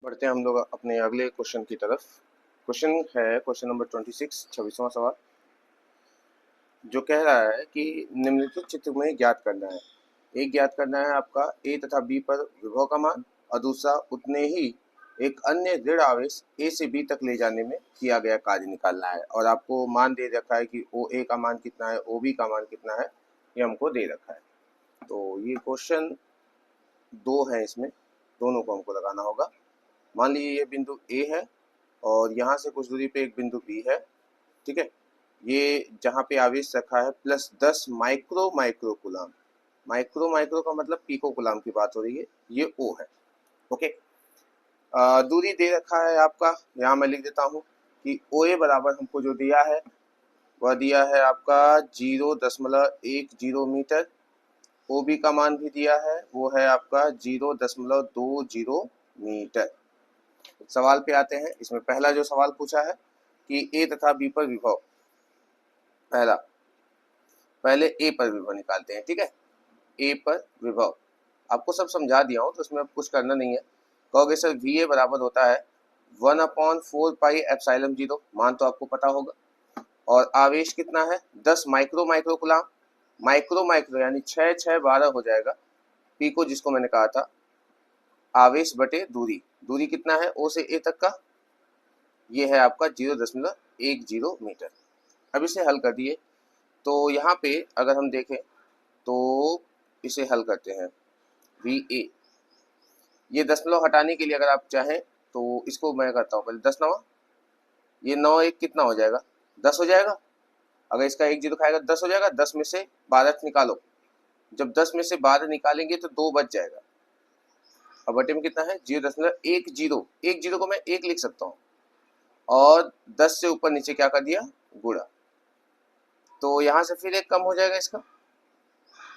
बढ़ते हैं हम लोग अपने अगले क्वेश्चन की तरफ। क्वेश्चन है क्वेश्चन नंबर 26, 26वां सवाल, जो कह रहा है कि निम्नलिखित चित्र में ज्ञात करना है। एक ज्ञात करना है आपका ए तथा बी पर विभव का मान, और दूसरा उतने ही एक अन्य ऋण आवेश ए से बी तक ले जाने में किया गया कार्य निकालना है। और आपको मान दे रखा है कि ओ ए का मान कितना है, ओ बी का मान कितना है, ये हमको दे रखा है। तो ये क्वेश्चन दो है, इसमें दोनों को हमको लगाना होगा। मान लीजिए ये बिंदु ए है और यहाँ से कुछ दूरी पे एक बिंदु बी है, ठीक है। ये जहाँ पे आवेश रखा है +10 माइक्रो कूलाम, माइक्रो का मतलब पीको कूलाम की बात हो रही है, ये ओ है, ओके। दूरी दे रखा है आपका, यहाँ मैं लिख देता हूँ कि ओ ए बराबर हमको जो दिया है वह दिया है आपका 0.10 मीटर। ओ बी का मान भी दिया है, वो है आपका 0.20 मीटर। सवाल पे आते हैं। इसमें पहला जो सवाल पूछा है कि ए तथा बी पर विभव, पहले ए पर विभव निकालते हैं, ठीक है। ए पर विभव आपको सब समझा दिया हूँ, तो उसमें अब कुछ करना नहीं है। कहोगे सर वी ए बराबर होता है 1/4πε0, मान तो आपको पता होगा। और आवेश कितना है 10 माइक्रो कूलाम, माइक्रो यानी 6 6 12 हो जाएगा। पीको जिसको मैंने कहा था, आवेश बटे दूरी, दूरी कितना है ओ से ए तक का, ये है आपका 0.10 मीटर। अब इसे हल कर दिए, तो यहाँ पे अगर हम देखें तो इसे हल करते हैं। वी ए, ये दशमलव हटाने के लिए अगर आप चाहें तो इसको मैं करता हूँ पहले 10 नवा, ये 9 एक कितना हो जाएगा 10 हो जाएगा। अगर इसका एक जीरो खाएगा 10 हो जाएगा, 10 में से 12 निकालो, जब 10 में से 12 निकालेंगे तो 2 बच जाएगा। अब बटे में कितना है 0.10, एक जीरो को मैं एक लिख सकता हूँ, और 10 से ऊपर नीचे क्या कर दिया गुणा, तो यहाँ से फिर एक कम हो जाएगा इसका,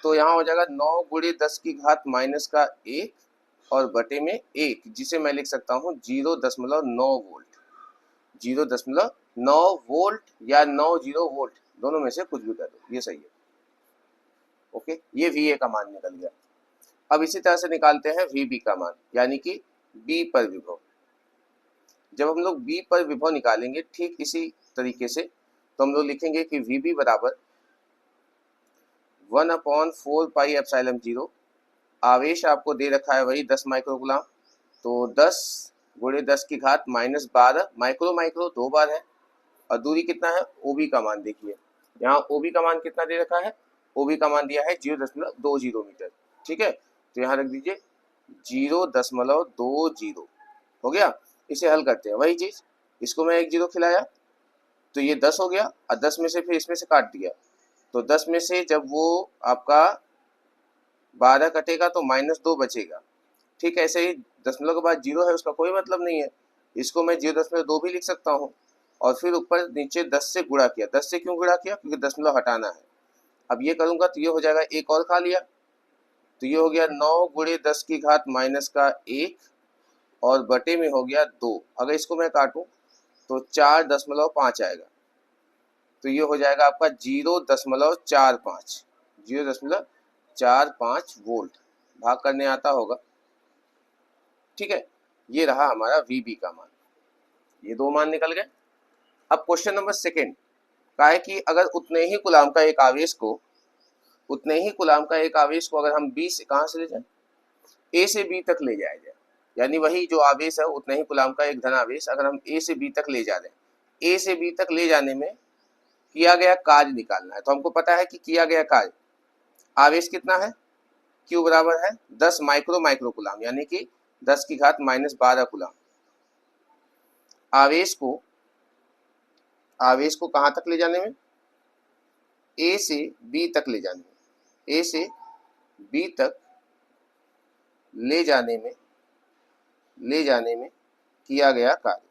तो यहाँ हो जाएगा 9 गुणे 10 की घात -1 और बटे में 1, जिसे मैं लिख सकता हूँ 0.9 वोल्ट, 0.9 वोल्ट या 90 वोल्ट, दोनों में से कुछ भी कर दो, ये सही है, ओके। ये वी ए का मान निकल गया। अब इसी तरह से निकालते हैं वी बी का मान, यानी कि बी पर विभव। जब हम लोग बी पर विभव निकालेंगे ठीक इसी तरीके से, तो हम लोग लिखेंगे कि वी बी बराबर 1/4πε0, आवेश आपको दे रखा है वही 10 माइक्रो कूलाम, तो 10 गुणे 10 की घात -12, माइक्रो 2 बार है, और दूरी कितना है ओ बी का मान देखिए, यहाँ ओ बी का मान कितना दे रखा है, ओ बी का मान दिया है 0.20 मीटर, ठीक है। तो यहाँ रख दीजिए 0.20 हो गया। इसे हल करते हैं, वही चीज, इसको मैं एक जीरो खिलाया तो ये 10 हो गया, और 10 में से फिर इसमें से काट दिया, तो 10 में से जब वो आपका 12 कटेगा तो -2 बचेगा, ठीक है। ऐसे ही दशमलव के बाद जीरो है उसका कोई मतलब नहीं है, इसको मैं 0.2 भी लिख सकता हूँ, और फिर ऊपर नीचे 10 से गुणा किया। 10 से क्यों गुणा किया, क्योंकि दशमलव हटाना है। अब ये करूंगा तो ये हो जाएगा, एक और खा लिया, तो ये हो गया 9 गुणे 10 की घात -1 और बटे में हो गया 2। अगर इसको मैं काटूं तो 4.5 आएगा, तो ये हो जाएगा आपका 0.45, 0.45 वोल्ट। भाग करने आता होगा, ठीक है। ये रहा हमारा वी बी का मान, ये दो मान निकल गए। अब क्वेश्चन नंबर सेकेंड का है कि अगर उतने ही कूलाम का एक आवेश को, अगर हम बी से कहाँ से ले जाए, ए से बी तक ले जाया जाए, यानी वही जो आवेश है उतने ही कूलाम का एक धन आवेश अगर हम ए से बी तक ले जा रहे हैं, ए से बी तक ले जाने में किया गया कार्य निकालना है। तो हमको पता है कि किया गया कार्य, आवेश कितना है, Q बराबर है 10 माइक्रो कूलाम, यानी कि 10 की घात -12 कूलाम। आवेश को कहाँ तक ले जाने में, ए से बी तक ले जाने में, ए से बी तक ले जाने में किया गया कार्य।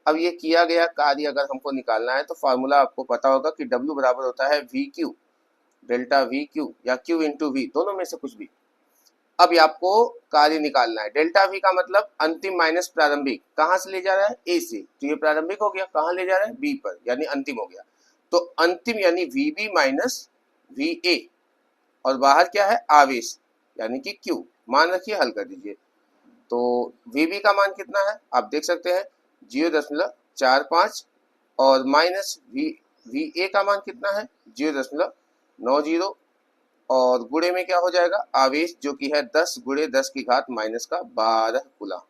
अब ये किया गया कार्य अगर हमको निकालना है तो फार्मूला आपको पता होगा कि W बराबर होता है we Q, delta we Q या Q इंटू वी, दोनों में से कुछ भी। अब ये आपको कार्य निकालना है। डेल्टा वी का मतलब अंतिम माइनस प्रारंभिक, कहाँ से ले जा रहा है ए से, तो ये प्रारंभिक हो गया, कहाँ ले जा रहा है बी पर, यानी अंतिम हो गया। तो अंतिम यानी V B minus V A, और बाहर क्या है आवेश यानी कि Q, मान रखिए, हल कर दीजिए। तो VB का मान कितना है आप देख सकते हैं 0.45 और माइनस VA का मान कितना है 0.90 और गुणे में क्या हो जाएगा आवेश जो कि है 10 गुणे 10 की घात माइनस का 12 कूलम।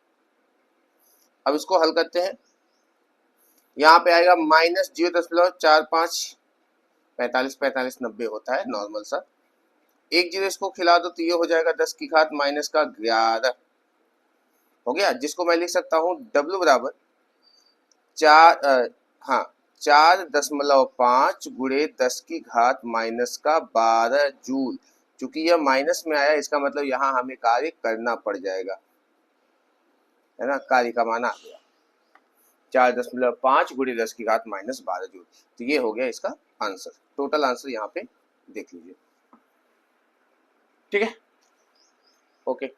अब इसको हल करते हैं। यहाँ पे आएगा माइनस 0.45 45 90 होता है नॉर्मल सा, एक जीरो इसको खिला दो तो ये हो जाएगा 10 की घात माइनस का 11 हो गया, जिसको मैं लिख सकता हूँ W बराबर 4.5 गुणे 10 की घात माइनस का 12 जूल। चूंकि यह माइनस में आया इसका मतलब यहाँ हमें कार्य करना पड़ जाएगा, है ना, कार्य का मान आ गया 4.5 गुणे 10 की घात माइनस 12 जूल। तो ये हो गया इसका आंसर, टोटल आंसर यहाँ पे देख लीजिए। ठीक है, ओके।